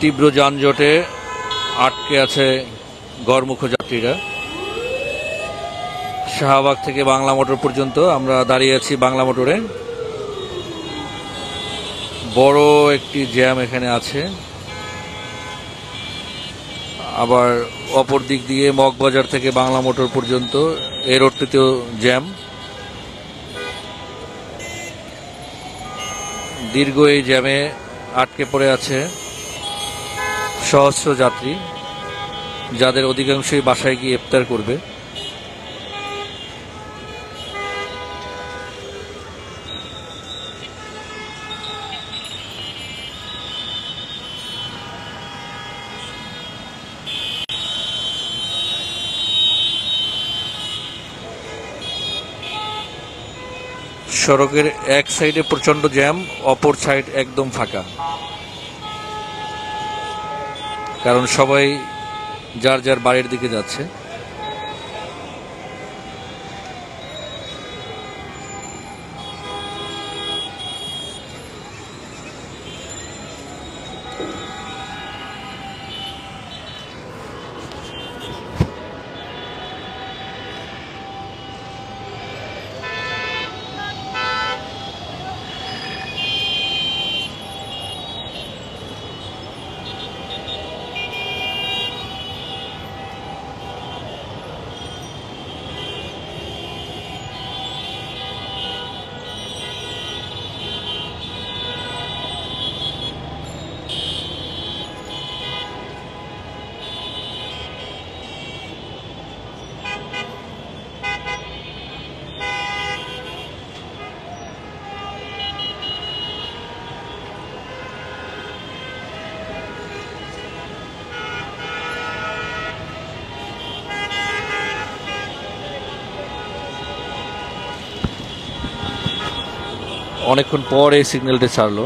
তীব্র যানজটে আটকে আছে গড়মুখ যাত্রীরা। শাহবাগ থেকে বাংলা মোটর পর্যন্ত আমরা দাঁড়িয়ে আছি বাংলা মোটরে। বড় একটি জ্যাম এখানে আছে। আবার অপর দিক দিয়ে মগবাজার থেকে বাংলা মোটর পর্যন্ত এই রোডটিতেও জ্যাম। দীর্ঘ এই জ্যামে আটকে পড়ে আছে সহস্র যাত্রী, যাদের অধিকাংশই বাসায় গিয়ে ইফতার করবে। সড়কের এক সাইডে প্রচন্ড জ্যাম, অপর সাইড একদম ফাঁকা, কারণ সবাই যার যার বাড়ির দিকে যাচ্ছে। অনেকক্ষণ পর এই সিগন্যালটি ছাড়লো।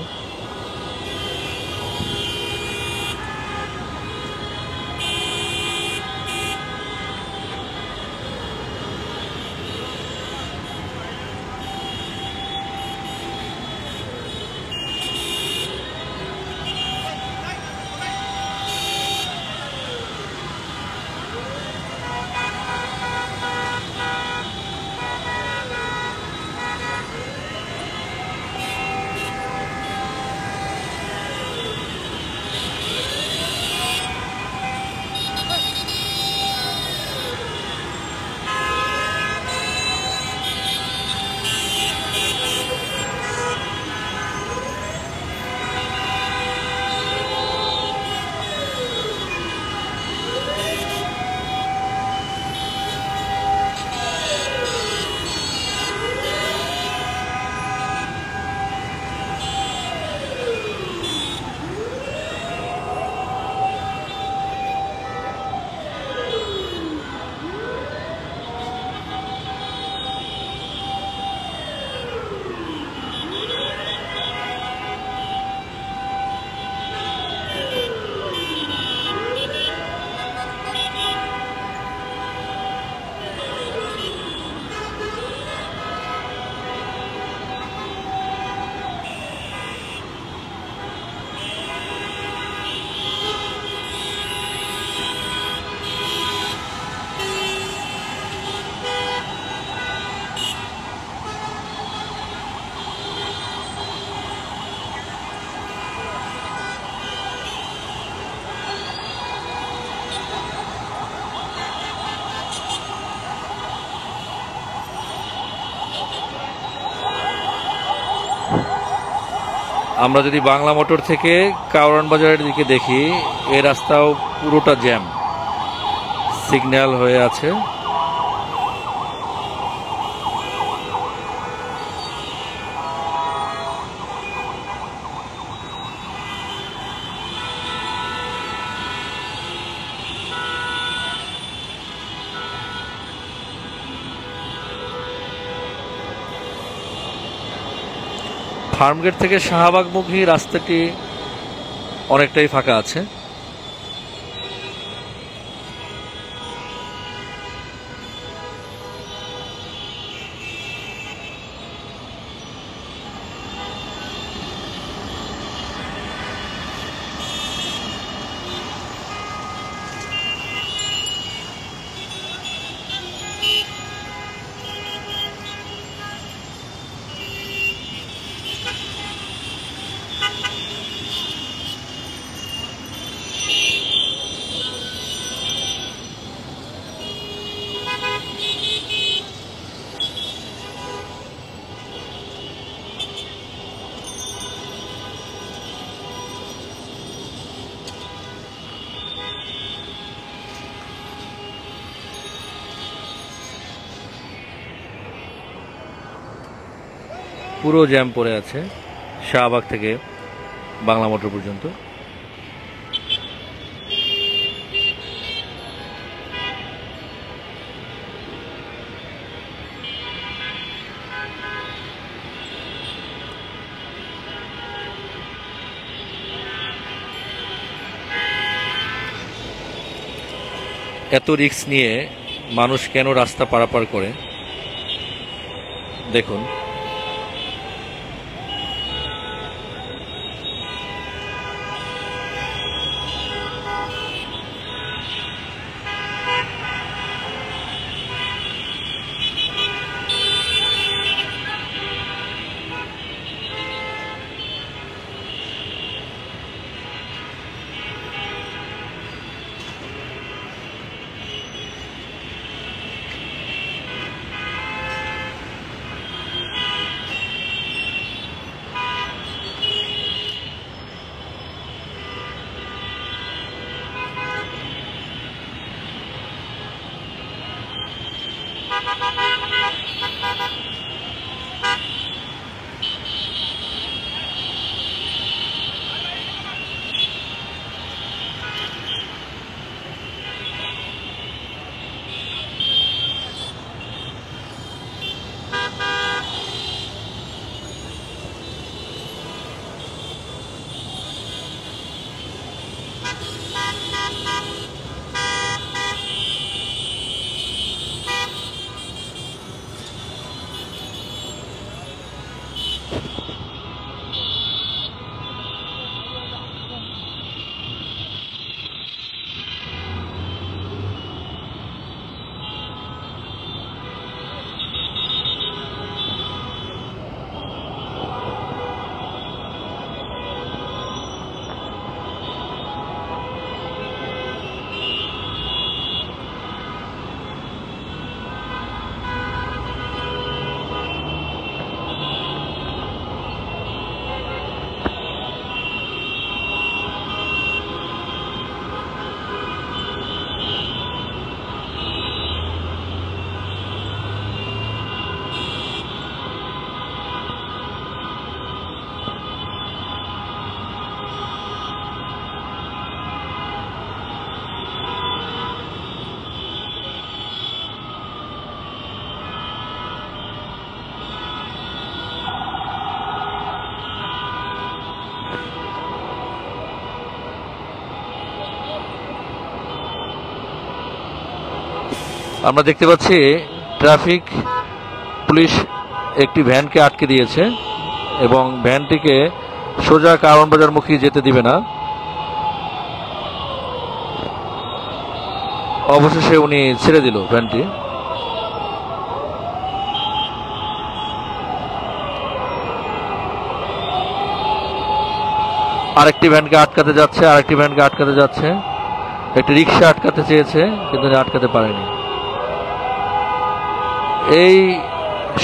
আমরা যদি বাংলা মোটর থেকে কাওরান বাজারের দিকে দেখি, এই রাস্তাও পুরোটা জ্যাম, সিগন্যাল হয়ে আছে। ফার্মগেট থেকে শাহবাগমুখী রাস্তাটি অনেকটাই ফাঁকা আছে। পুরো জ্যাম পড়ে আছে শাহবাগ থেকে বাংলা মোটর পর্যন্ত। এত রিস্ক নিয়ে মানুষ কেন রাস্তা পারাপার করে দেখুন। আমরা দেখতে পাচ্ছি ট্রাফিক পুলিশ একটি ভ্যানকে আটকে দিয়েছে এবং ভ্যানটিকে সোজা কারওয়ান বাজারমুখী যেতে দিবে না। অবশেষে উনি ছেড়ে দিল ভ্যানটি। আরেকটি ভ্যানকে আটকাতে যাচ্ছে, আরেকটি ভ্যানকে আটকাতে যাচ্ছে। একটি রিক্সা আটকাতে চেয়েছে কিন্তু আটকাতে পারেনি। এই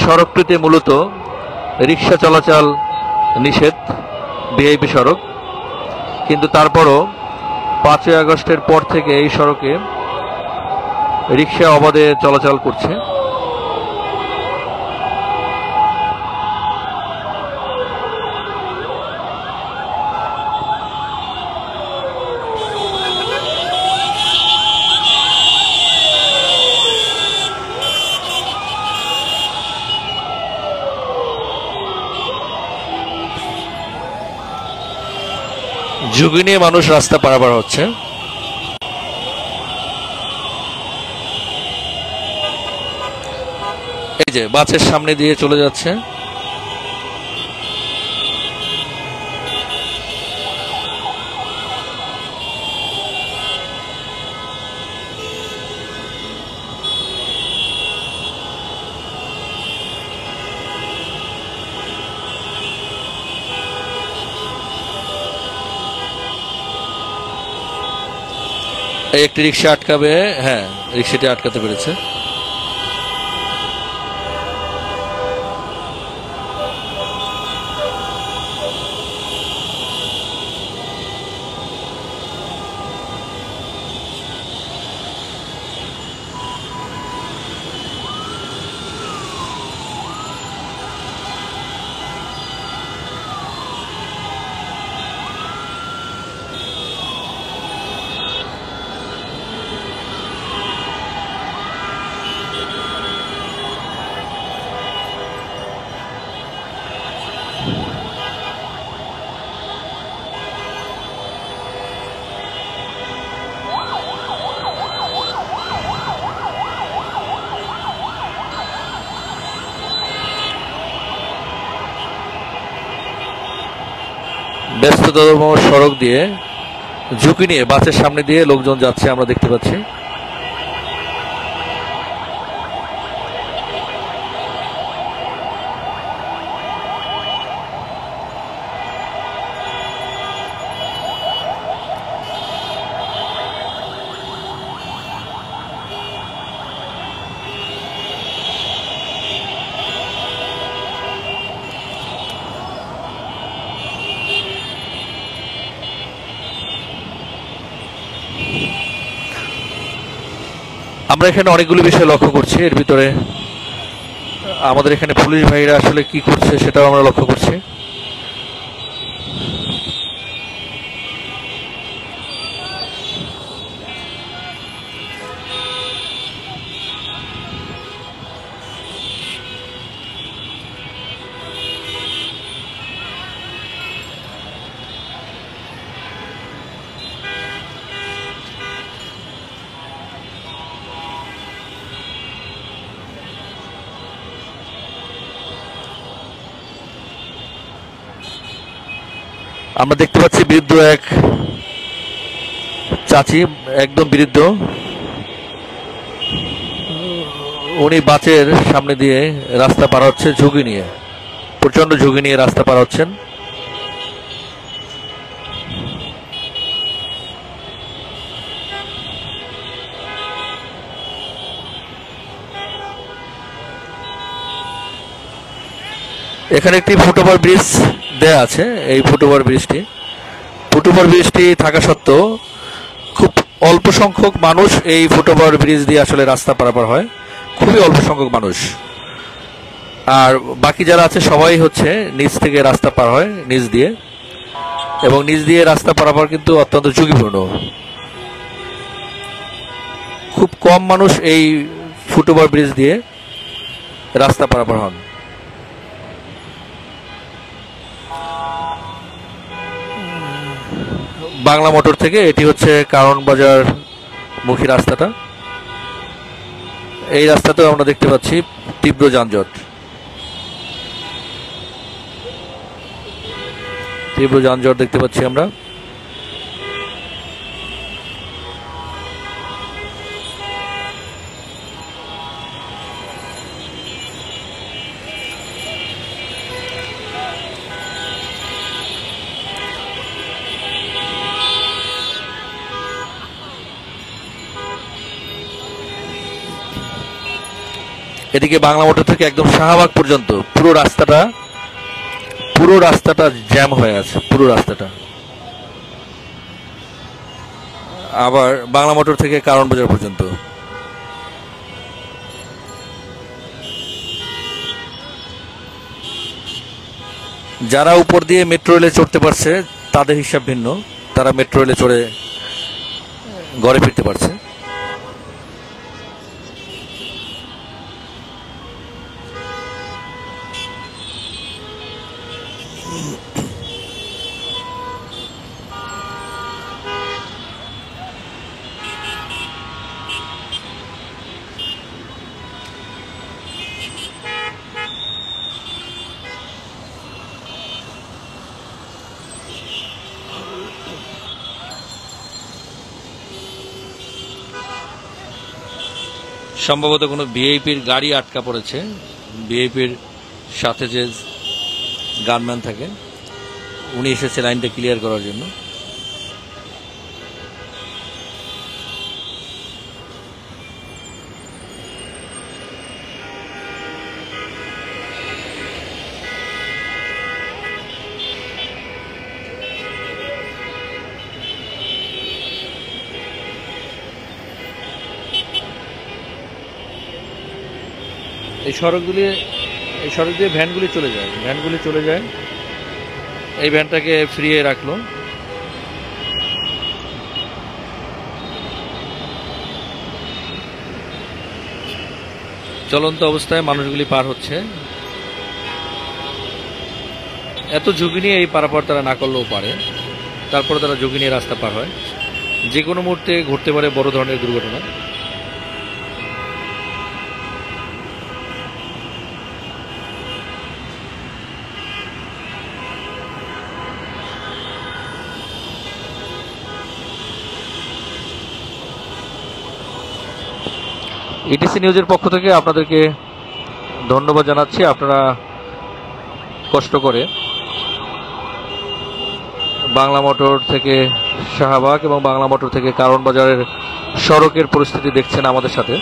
সড়কটিতে মূলত রিক্সা চলাচল নিষেধ, ভিআইপি সড়ক, কিন্তু তারপরও 5ই আগস্টের পর থেকে এই সড়কে রিক্সা অবাধে চলাচল করছে। ঝুঁকি নিয়ে মানুষ রাস্তা পারাপার হচ্ছে। এই যে বাসের সামনে দিয়ে চলে যাচ্ছে। একটি রিক্সা আটকাবে, হ্যাঁ রিক্সাটি আটকাতে পেরেছে। ব্যস্ততম সড়ক দিয়ে ঝুঁকি নিয়ে বাসের সামনে দিয়ে লোকজন যাচ্ছে আমরা দেখতে পাচ্ছি। আমরা এখানে অনেকগুলো বিষয় লক্ষ্য করছি, এর ভিতরে আমাদের এখানে পুলিশ ভাইরা আসলে কি করছে সেটাও আমরা লক্ষ্য করছি। আমরা দেখতে পাচ্ছি বৃদ্ধ এক চাচি, একদম বৃদ্ধ, উনি বাসের সামনে দিয়ে রাস্তা পার হচ্ছে ঝুঁকি নিয়ে, প্রচন্ড ঝুঁকি নিয়ে রাস্তা পার হচ্ছেন। এখানে একটি ফুটওভার ব্রিজ দেয়া আছে। এই ফুটওভার ব্রিজটি থাকা সত্ত্বেও খুব অল্প সংখ্যক মানুষ এই ফুটওভার ব্রিজ দিয়ে আসলে রাস্তা পারাপার হয়, খুবই অল্প সংখ্যক মানুষ। আর বাকি যারা আছে সবাই হচ্ছে নিচ থেকে রাস্তা পার হয়, নিচ দিয়ে, এবং নিচ দিয়ে রাস্তা পারাপার কিন্তু অত্যন্ত ঝুঁকিপূর্ণ। খুব কম মানুষ এই ফুটওভার ব্রিজ দিয়ে রাস্তা পারাপার হন। বাংলা মোটর থেকে এটি হচ্ছে কারণ বাজার মুখী রাস্তাটা। এই রাস্তাতেও আমরা দেখতে পাচ্ছি তীব্র যানজট। দেখতে পাচ্ছি আমরা। এদিকে বাংলা মোটর থেকে একদম শাহবাগ পর্যন্ত পুরো রাস্তাটা জ্যাম হয়ে আছে, পুরো রাস্তাটা। আবার বাংলা মোটর থেকে কারণ বাজার পর্যন্ত। যারা উপর দিয়ে মেট্রো রেলে চড়তে পারছে তাদের হিসাব ভিন্ন, তারা মেট্রো রেলে চড়ে ঘরে ফিরতে পারছে। সম্ভবত কোনো ভিআইপির গাড়ি আটকা পড়েছে। ভিআইপির সাথে যে গানম্যান থাকে উনি এসেছে লাইনটা ক্লিয়ার করার জন্য। এই সড়ক দিয়ে ভ্যানগুলি চলে যায়। এই ভ্যানটাকে ফ্রিয়ে রাখলো। চলন্ত অবস্থায় মানুষগুলি পার হচ্ছে। এত ঝুঁকি নিয়ে এই পারাপার তারা না করলেও পারে, তারপরে তারা ঝুঁকি নিয়ে রাস্তা পার হয়। যে কোনো মুহূর্তে ঘটতে পারে বড় ধরনের দুর্ঘটনা। ইটিসি নিউজের পক্ষ থেকে আপনাদেরকে ধন্যবাদ জানাচ্ছি। আপনারা কষ্ট করে বাংলা মোটর থেকে শাহবাগ এবং বাংলা মোটর থেকে কারণ বাজারের সড়কের পরিস্থিতি দেখছেন আমাদের সাথে।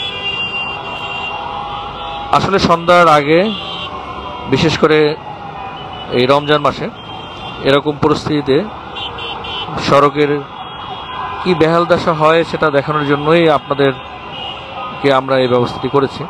আসলে সন্ধ্যার আগে, বিশেষ করে এই রমজান মাসে এরকম পরিস্থিতিতে সড়কের কি বেহাল দশা হয় সেটা দেখানোর জন্যই আপনাদেরকে আমরা এই ব্যবস্থাটি করেছি।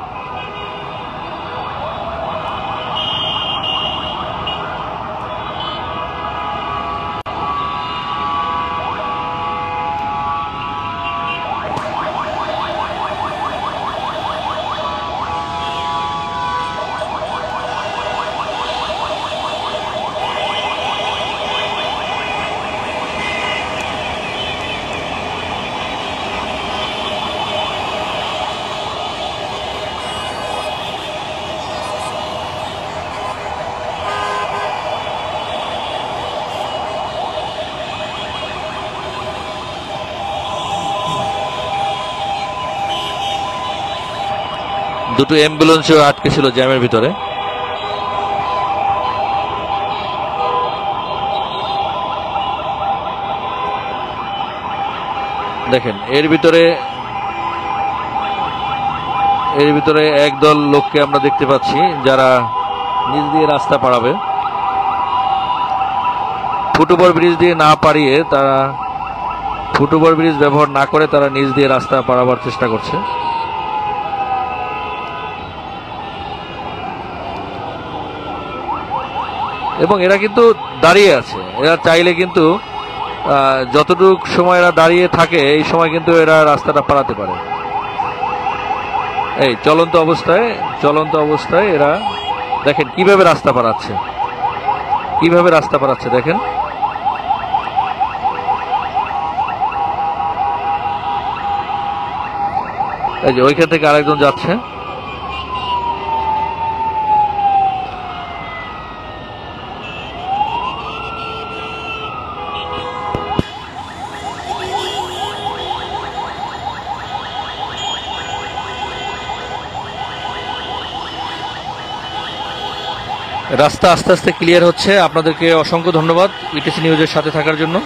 দুটো অ্যাম্বুলেন্সও আটকে ছিল জ্যামের ভিতরে। দেখেন এর ভিতরে একদল লোককে আমরা দেখতে পাচ্ছি যারা নিচ দিয়ে রাস্তা পারাবে, ফুটওভার ব্রিজ দিয়ে না পারিয়ে তারা ফুটওভার ব্রিজ ব্যবহার না করে তারা নিচ দিয়ে রাস্তা পারাবার চেষ্টা করছে। এবং এরা কিন্তু দাঁড়িয়ে আছে, এরা চাইলে কিন্তু যতটুকু সময় এরা দাঁড়িয়ে থাকে এই সময় কিন্তু এরা রাস্তাটা পারাতে পারে। এই চলন্ত অবস্থায় এরা দেখেন কিভাবে রাস্তা পারাচ্ছে, দেখেন। এই যে ওইখান থেকে আরেকজন যাচ্ছে। রাস্তা আস্তে আস্তে ক্লিয়ার হচ্ছে। আপনাদেরকে অসংখ্য ধন্যবাদ ইটিসি নিউজের সাথে থাকার জন্য।